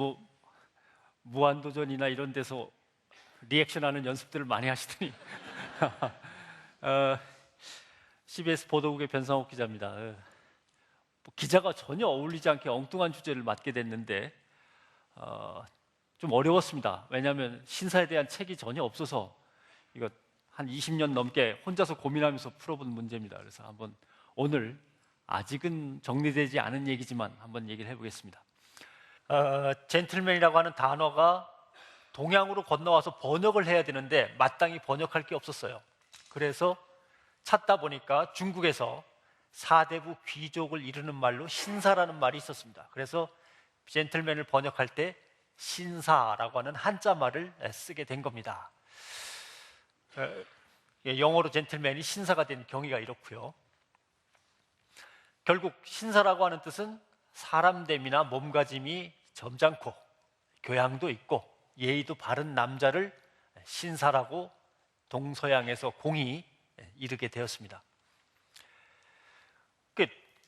뭐 무한도전이나 이런 데서 리액션하는 연습들을 많이 하시더니 CBS 보도국의 변상욱 기자입니다. 뭐 기자가 전혀 어울리지 않게 엉뚱한 주제를 맡게 됐는데 좀 어려웠습니다. 왜냐하면 신사에 대한 책이 전혀 없어서 이거 한 20년 넘게 혼자서 고민하면서 풀어본 문제입니다. 그래서 한번 오늘 아직은 정리되지 않은 얘기지만 한번 얘기를 해보겠습니다. 젠틀맨이라고 하는 단어가 동양으로 건너와서 번역을 해야 되는데 마땅히 번역할 게 없었어요. 그래서 찾다 보니까 중국에서 사대부 귀족을 이르는 말로 신사라는 말이 있었습니다. 그래서 젠틀맨을 번역할 때 신사라고 하는 한자 말을 쓰게 된 겁니다. 영어로 젠틀맨이 신사가 된 경위가 이렇고요. 결국 신사라고 하는 뜻은 사람됨이나 몸가짐이 점잖고 교양도 있고 예의도 바른 남자를 신사라고 동서양에서 공히 이르게 되었습니다.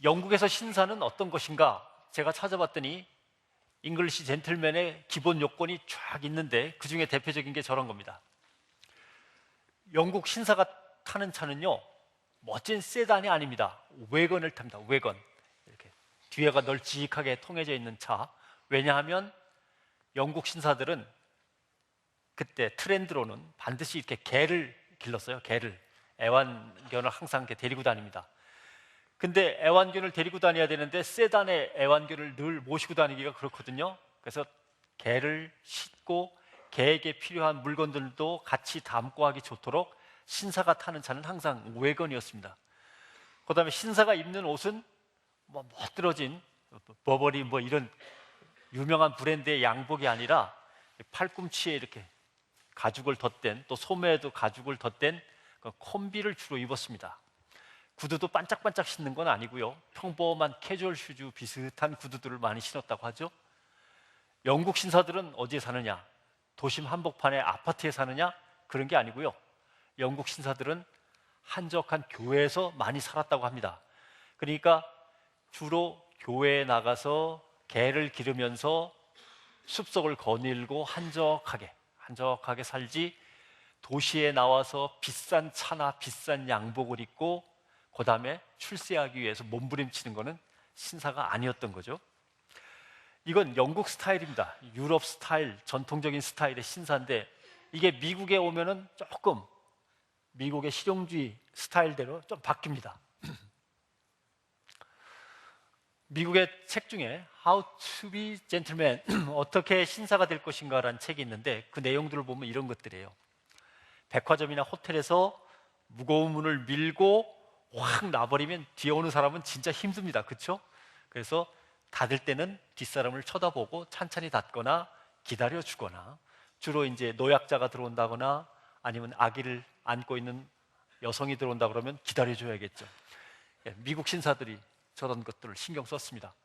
영국에서 신사는 어떤 것인가? 제가 찾아봤더니 잉글리시 젠틀맨의 기본 요건이 쫙 있는데 그 중에 대표적인 게 저런 겁니다. 영국 신사가 타는 차는요, 멋진 세단이 아닙니다. 외건을 탑니다. 외건. 이렇게 뒤에가 널찍하게 통해져 있는 차. 왜냐하면 영국 신사들은 그때 트렌드로는 반드시 이렇게 개를 길렀어요. 개를. 애완견을 항상 이렇게 데리고 다닙니다. 근데 애완견을 데리고 다녀야 되는데 세단의 애완견을 늘 모시고 다니기가 그렇거든요. 그래서 개를 싣고 개에게 필요한 물건들도 같이 담고 하기 좋도록 신사가 타는 차는 항상 외건이었습니다. 그 다음에 신사가 입는 옷은 뭐 멋들어진 버버리 뭐 이런 유명한 브랜드의 양복이 아니라 팔꿈치에 이렇게 가죽을 덧댄, 또 소매에도 가죽을 덧댄 콤비를 주로 입었습니다. 구두도 반짝반짝 신는 건 아니고요, 평범한 캐주얼 슈즈 비슷한 구두들을 많이 신었다고 하죠. 영국 신사들은 어디에 사느냐? 도심 한복판의 아파트에 사느냐? 그런 게 아니고요, 영국 신사들은 한적한 교회에서 많이 살았다고 합니다. 그러니까 주로 교회에 나가서 개를 기르면서 숲속을 거닐고 한적하게 살지, 도시에 나와서 비싼 차나 비싼 양복을 입고 그 다음에 출세하기 위해서 몸부림치는 것은 신사가 아니었던 거죠. 이건 영국 스타일입니다. 유럽 스타일, 전통적인 스타일의 신사인데 이게 미국에 오면은 조금 미국의 실용주의 스타일대로 좀 바뀝니다. 미국의 책 중에 How to be Gentleman, 어떻게 신사가 될 것인가 라는 책이 있는데 그 내용들을 보면 이런 것들이에요. 백화점이나 호텔에서 무거운 문을 밀고 확 놔버리면 뒤에 오는 사람은 진짜 힘듭니다. 그렇죠? 그래서 닫을 때는 뒷사람을 쳐다보고 찬찬히 닫거나 기다려주거나, 주로 이제 노약자가 들어온다거나 아니면 아기를 안고 있는 여성이 들어온다 그러면 기다려줘야겠죠. 미국 신사들이 저런 것들을 신경 썼습니다.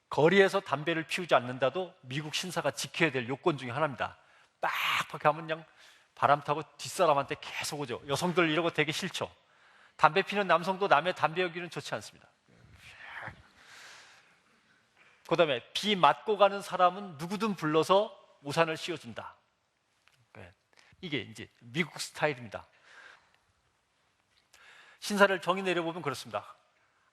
거리에서 담배를 피우지 않는다도 미국 신사가 지켜야 될 요건 중에 하나입니다. 빡빡 하면 그냥 바람 타고 뒷사람한테 계속 오죠. 여성들 이러고 되게 싫죠. 담배 피는 남성도 남의 담배 여기는 좋지 않습니다. 그 다음에 비 맞고 가는 사람은 누구든 불러서 우산을 씌워준다. 이게 이제 미국 스타일입니다. 신사를 정의 내려보면 그렇습니다.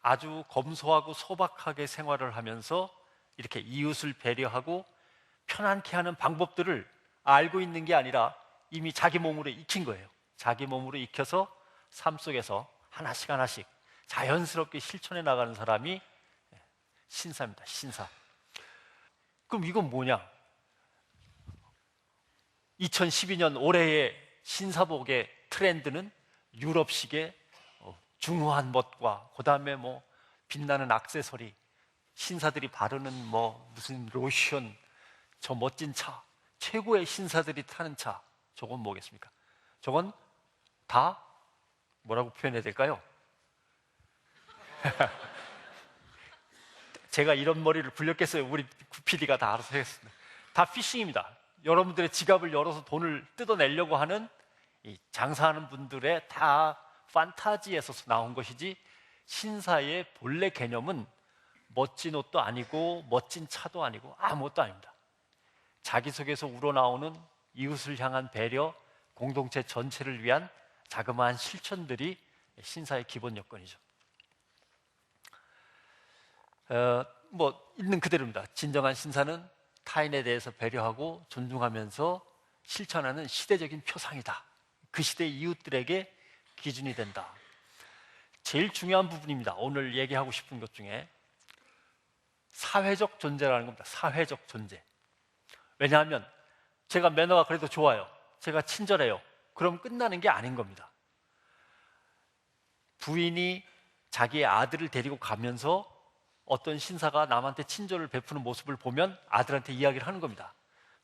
아주 검소하고 소박하게 생활을 하면서 이렇게 이웃을 배려하고 편안케 하는 방법들을 알고 있는 게 아니라 이미 자기 몸으로 익힌 거예요. 자기 몸으로 익혀서 삶 속에서 하나씩 자연스럽게 실천해 나가는 사람이 신사입니다. 신사. 그럼 이건 뭐냐? 2012년 올해의 신사복의 트렌드는 유럽식의 중후한 멋과 그 다음에 뭐 빛나는 액세서리, 신사들이 바르는 뭐 무슨 로션, 저 멋진 차, 최고의 신사들이 타는 차, 저건 뭐겠습니까? 저건 다 뭐라고 표현해야 될까요? 제가 이런 머리를 굴렸겠어요? 우리 PD가 다 알아서 하겠습니다. 다 피싱입니다. 여러분들의 지갑을 열어서 돈을 뜯어내려고 하는 이 장사하는 분들의 다 판타지에서 나온 것이지, 신사의 본래 개념은 멋진 옷도 아니고 멋진 차도 아니고 아무것도 아닙니다. 자기 속에서 우러나오는 이웃을 향한 배려, 공동체 전체를 위한 자그마한 실천들이 신사의 기본 요건이죠. 있는 그대로입니다. 진정한 신사는 타인에 대해서 배려하고 존중하면서 실천하는 시대적인 표상이다. 그 시대의 이웃들에게 기준이 된다. 제일 중요한 부분입니다. 오늘 얘기하고 싶은 것 중에 사회적 존재라는 겁니다. 사회적 존재. 왜냐하면 제가 매너가 그래도 좋아요. 제가 친절해요. 그럼 끝나는 게 아닌 겁니다. 부인이 자기의 아들을 데리고 가면서 어떤 신사가 남한테 친절을 베푸는 모습을 보면 아들한테 이야기를 하는 겁니다.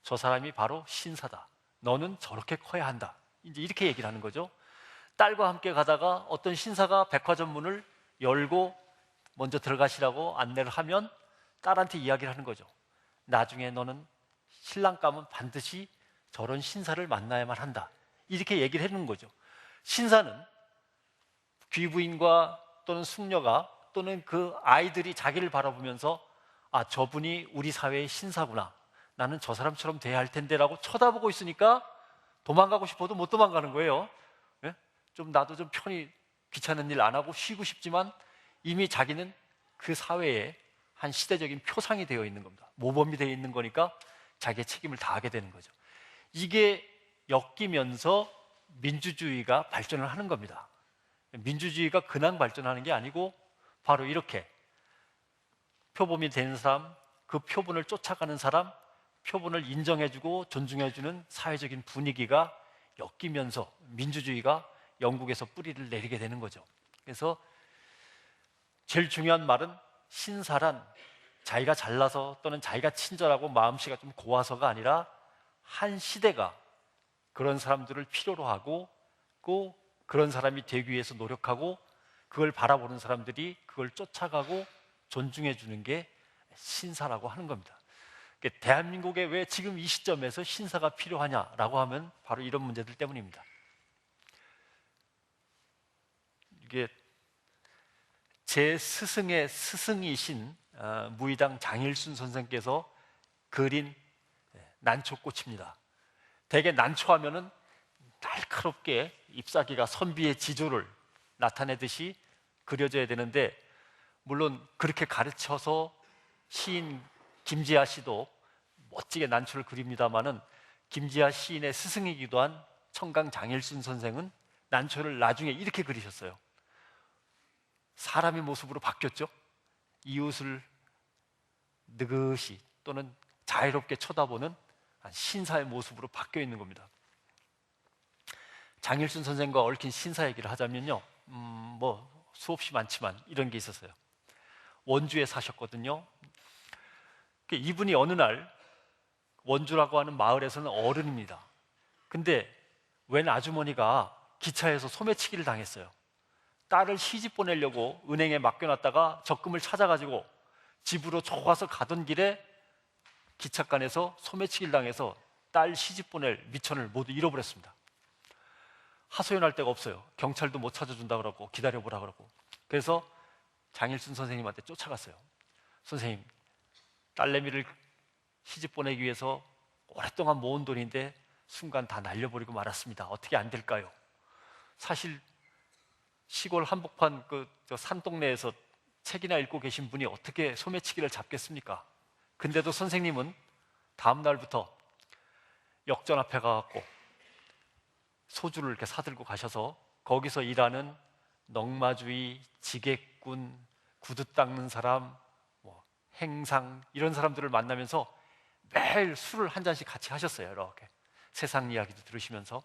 저 사람이 바로 신사다. 너는 저렇게 커야 한다. 이제 이렇게 얘기를 하는 거죠. 딸과 함께 가다가 어떤 신사가 백화점 문을 열고 먼저 들어가시라고 안내를 하면 딸한테 이야기를 하는 거죠. 나중에 너는 신랑 가면 반드시 저런 신사를 만나야만 한다. 이렇게 얘기를 해주는 거죠. 신사는 귀부인과 또는 숙녀가 또는 그 아이들이 자기를 바라보면서 아, 저분이 우리 사회의 신사구나. 나는 저 사람처럼 돼야 할 텐데 라고 쳐다보고 있으니까 도망가고 싶어도 못 도망가는 거예요. 예? 좀 나도 좀 편히 귀찮은 일 안 하고 쉬고 싶지만 이미 자기는 그 사회에 한 시대적인 표상이 되어 있는 겁니다. 모범이 되어 있는 거니까 자기의 책임을 다하게 되는 거죠. 이게 엮이면서 민주주의가 발전을 하는 겁니다. 민주주의가 근황 발전하는 게 아니고 바로 이렇게 표범이 되는 사람, 그 표본을 쫓아가는 사람, 표본을 인정해주고 존중해주는 사회적인 분위기가 엮이면서 민주주의가 영국에서 뿌리를 내리게 되는 거죠. 그래서 제일 중요한 말은 신사란 자기가 잘나서 또는 자기가 친절하고 마음씨가 좀 고와서가 아니라 한 시대가 그런 사람들을 필요로 하고 또 그런 사람이 되기 위해서 노력하고 그걸 바라보는 사람들이 그걸 쫓아가고 존중해 주는 게 신사라고 하는 겁니다. 대한민국에 왜 지금 이 시점에서 신사가 필요하냐라고 하면 바로 이런 문제들 때문입니다. 이게 제 스승의 스승이신 무의당 장일순 선생께서 그린 난초꽃입니다. 대개 난초하면은 날카롭게 잎사귀가 선비의 지조를 나타내듯이 그려져야 되는데, 물론 그렇게 가르쳐서 시인 김지아 씨도 멋지게 난초를 그립니다마는 김지아 시인의 스승이기도 한 청강 장일순 선생은 난초를 나중에 이렇게 그리셨어요. 사람의 모습으로 바뀌었죠. 이웃을 느긋이 또는 자유롭게 쳐다보는 신사의 모습으로 바뀌어 있는 겁니다. 장일순 선생과 얽힌 신사 얘기를 하자면요, 수없이 많지만 이런 게 있었어요. 원주에 사셨거든요. 이분이 어느 날 원주라고 하는 마을에서는 어른입니다. 근데 웬 아주머니가 기차에서 소매치기를 당했어요. 딸을 시집 보내려고 은행에 맡겨놨다가 적금을 찾아가지고 집으로 좋아서 가던 길에 기찻간에서 소매치기를 당해서 딸 시집 보낼 미천을 모두 잃어버렸습니다. 하소연할 데가 없어요. 경찰도 못 찾아준다 그러고 기다려보라 그러고. 그래서 장일순 선생님한테 쫓아갔어요. 선생님, 딸내미를 시집 보내기 위해서 오랫동안 모은 돈인데 순간 다 날려버리고 말았습니다. 어떻게 안 될까요? 사실 시골 한복판 저 산동네에서 책이나 읽고 계신 분이 어떻게 소매치기를 잡겠습니까? 근데도 선생님은 다음 날부터 역전 앞에 가갖고 소주를 이렇게 사들고 가셔서 거기서 일하는 넉마주의, 지객꾼, 구두 닦는 사람, 행상 이런 사람들을 만나면서 매일 술을 한 잔씩 같이 하셨어요. 이렇게 세상 이야기도 들으시면서.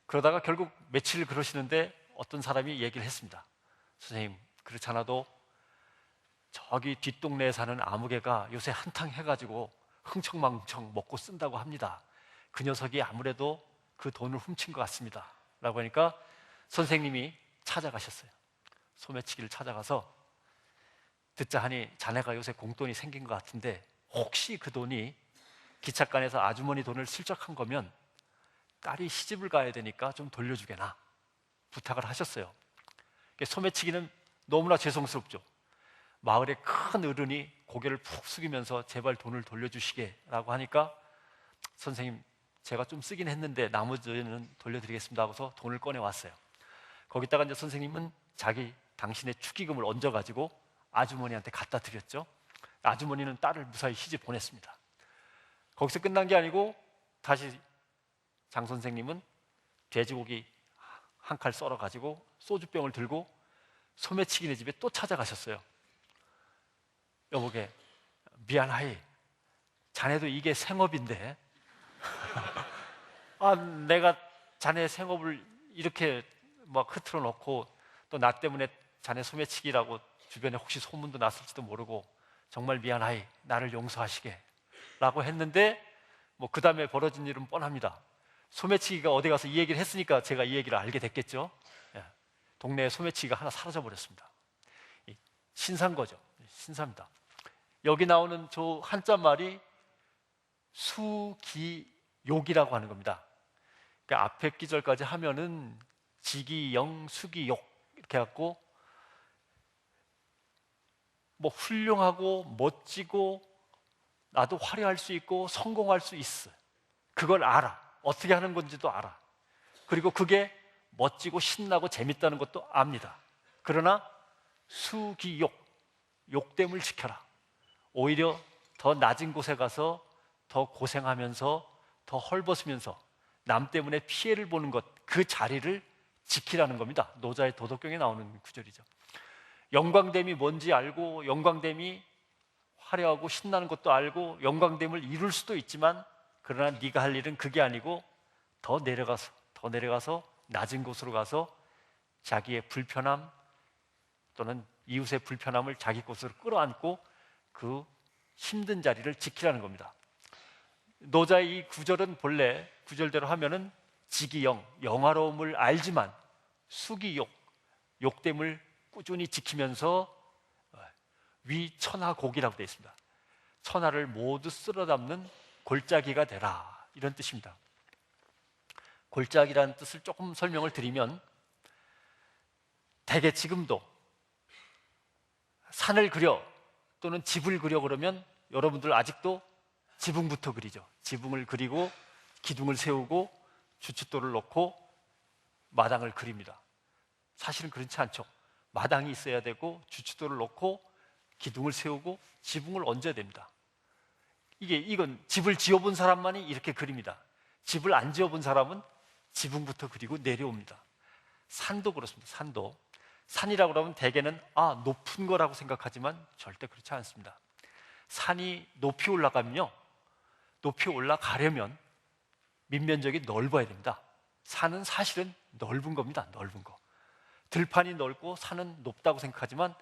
그러다가 결국 며칠 그러시는데 어떤 사람이 얘기를 했습니다. 선생님, 그렇지 않아도 저기 뒷동네에 사는 아무개가 요새 한탕 해가지고 흥청망청 먹고 쓴다고 합니다. 그 녀석이 아무래도 그 돈을 훔친 것 같습니다 라고 하니까 선생님이 찾아가셨어요. 소매치기를 찾아가서 듣자 하니 자네가 요새 공돈이 생긴 것 같은데 혹시 그 돈이 기찻간에서 아주머니 돈을 슬쩍한 거면 딸이 시집을 가야 되니까 좀 돌려주게나 부탁을 하셨어요. 소매치기는 너무나 죄송스럽죠. 마을의 큰 어른이 고개를 푹 숙이면서 제발 돈을 돌려주시게라고 하니까 선생님 제가 좀 쓰긴 했는데 나머지는 돌려드리겠습니다 하고서 돈을 꺼내왔어요. 거기다가 이제 선생님은 당신의 축의금을 얹어가지고 아주머니한테 갖다 드렸죠. 아주머니는 딸을 무사히 시집 보냈습니다. 거기서 끝난 게 아니고 다시 장 선생님은 돼지고기 한 칼 썰어가지고 소주병을 들고 소매치기네 집에 또 찾아가셨어요. 여보게 미안하이, 자네도 이게 생업인데 내가 자네 생업을 이렇게 막 흐트러 놓고 또 나 때문에 자네 소매치기라고 주변에 혹시 소문도 났을지도 모르고 정말 미안하이, 나를 용서하시게 라고 했는데 뭐 그 다음에 벌어진 일은 뻔합니다. 소매치기가 어디 가서 이 얘기를 했으니까 제가 이 얘기를 알게 됐겠죠. 동네에 소매치기가 하나 사라져 버렸습니다. 신사인 거죠. 신사입니다. 여기 나오는 저 한자 말이 수기욕이라고 하는 겁니다. 그러니까 앞에 기절까지 하면은 지기영, 수기욕 이렇게 해갖고 뭐 훌륭하고 멋지고 나도 화려할 수 있고 성공할 수 있어. 그걸 알아. 어떻게 하는 건지도 알아. 그리고 그게 멋지고 신나고 재밌다는 것도 압니다. 그러나 수기욕, 욕됨을 지켜라. 오히려 더 낮은 곳에 가서 더 고생하면서 더 헐벗으면서 남 때문에 피해를 보는 것, 그 자리를 지키라는 겁니다. 노자의 도덕경에 나오는 구절이죠. 영광됨이 뭔지 알고 영광됨이 화려하고 신나는 것도 알고 영광됨을 이룰 수도 있지만 그러나 네가 할 일은 그게 아니고 더 내려가서 낮은 곳으로 가서 자기의 불편함 또는 이웃의 불편함을 자기 곳으로 끌어안고 그 힘든 자리를 지키라는 겁니다. 노자의 이 구절은 본래 구절대로 하면은 지기영, 영화로움을 알지만 수기욕, 욕됨을 꾸준히 지키면서 위천하곡이라고 되어 있습니다. 천하를 모두 쓸어담는 골짜기가 되라, 이런 뜻입니다. 골짜기라는 뜻을 조금 설명을 드리면 대개 지금도 산을 그려 또는 집을 그려 그러면 여러분들 아직도 지붕부터 그리죠. 지붕을 그리고 기둥을 세우고 주춧돌을 놓고 마당을 그립니다. 사실은 그렇지 않죠. 마당이 있어야 되고 주춧돌을 놓고 기둥을 세우고 지붕을 얹어야 됩니다. 이건 집을 지어본 사람만이 이렇게 그립니다. 집을 안 지어본 사람은 지붕부터 그리고 내려옵니다. 산도 그렇습니다. 산이라고 그러면 대개는 높은 거라고 생각하지만 절대 그렇지 않습니다. 산이 높이 올라가면요, 높이 올라가려면 밑면적이 넓어야 됩니다. 산은 사실은 넓은 겁니다. 넓은 거. 들판이 넓고 산은 높다고 생각하지만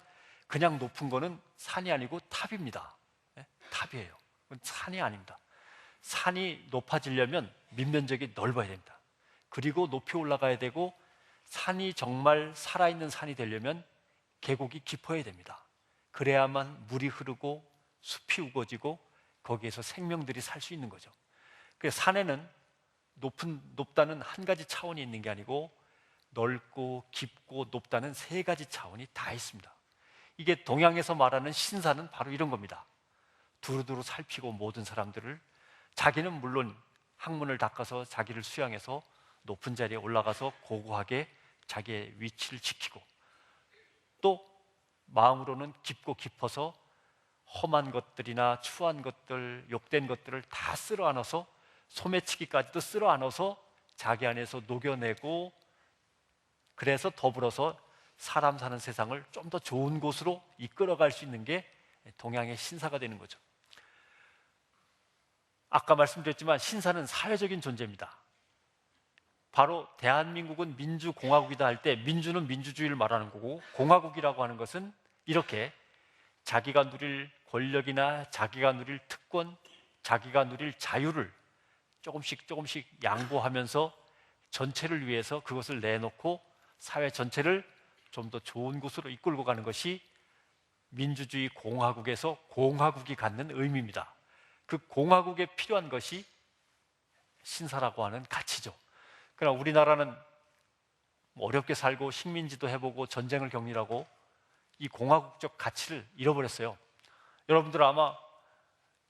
그냥 높은 거는 산이 아니고 탑입니다. 탑이에요. 그건 산이 아닙니다. 산이 높아지려면 밑면적이 넓어야 됩니다. 그리고 높이 올라가야 되고 산이 정말 살아있는 산이 되려면 계곡이 깊어야 됩니다. 그래야만 물이 흐르고 숲이 우거지고 거기에서 생명들이 살 수 있는 거죠. 그래서 산에는 높다는 한 가지 차원이 있는 게 아니고 넓고 깊고 높다는 세 가지 차원이 다 있습니다. 이게 동양에서 말하는 신사는 바로 이런 겁니다. 두루두루 살피고 모든 사람들을, 자기는 물론 학문을 닦아서 자기를 수양해서 높은 자리에 올라가서 고고하게 자기의 위치를 지키고, 또 마음으로는 깊고 깊어서 험한 것들이나 추한 것들, 욕된 것들을 다 쓸어 안아서, 소매치기까지도 쓸어 안아서 자기 안에서 녹여내고, 그래서 더불어서 사람 사는 세상을 좀 더 좋은 곳으로 이끌어갈 수 있는 게 동양의 신사가 되는 거죠. 아까 말씀드렸지만 신사는 사회적인 존재입니다. 바로 대한민국은 민주공화국이다 할 때 민주는 민주주의를 말하는 거고, 공화국이라고 하는 것은 이렇게 자기가 누릴 권력이나 자기가 누릴 특권, 자기가 누릴 자유를 조금씩 양보하면서 전체를 위해서 그것을 내놓고 사회 전체를 좀 더 좋은 곳으로 이끌고 가는 것이 민주주의 공화국에서 공화국이 갖는 의미입니다. 그 공화국에 필요한 것이 신사라고 하는 가치죠. 그러나 우리나라는 어렵게 살고 식민지도 해보고 전쟁을 격리하고 이 공화국적 가치를 잃어버렸어요. 여러분들 아마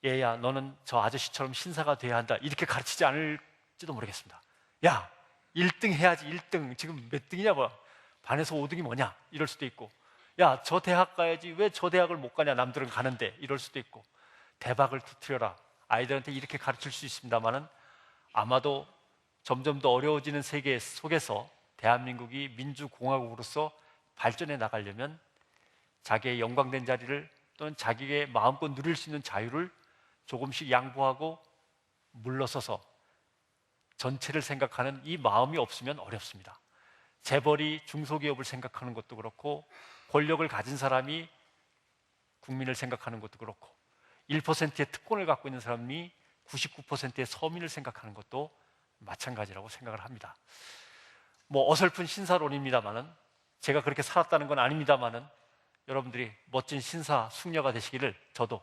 얘야 너는 저 아저씨처럼 신사가 돼야 한다 이렇게 가르치지 않을지도 모르겠습니다. 야 1등 해야지 1등 지금 몇 등이냐 뭐 반에서 5등이 뭐냐 이럴 수도 있고 야 저 대학 가야지 왜 저 대학을 못 가냐 남들은 가는데 이럴 수도 있고 대박을 터뜨려라 아이들한테 이렇게 가르칠 수 있습니다만은 아마도 점점 더 어려워지는 세계 속에서 대한민국이 민주공화국으로서 발전해 나가려면 자기의 영광된 자리를 또는 자기의 마음껏 누릴 수 있는 자유를 조금씩 양보하고 물러서서 전체를 생각하는 이 마음이 없으면 어렵습니다. 재벌이 중소기업을 생각하는 것도 그렇고 권력을 가진 사람이 국민을 생각하는 것도 그렇고 1%의 특권을 갖고 있는 사람이 99%의 서민을 생각하는 것도 마찬가지라고 생각을 합니다. 뭐 어설픈 신사론입니다만은 제가 그렇게 살았다는 건 아닙니다만은 여러분들이 멋진 신사 숙녀가 되시기를 저도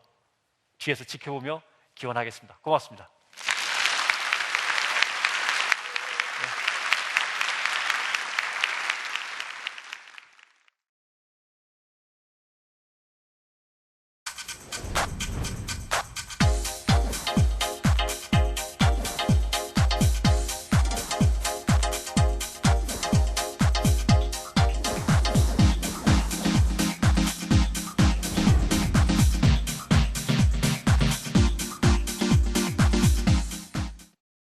뒤에서 지켜보며 기원하겠습니다. 고맙습니다.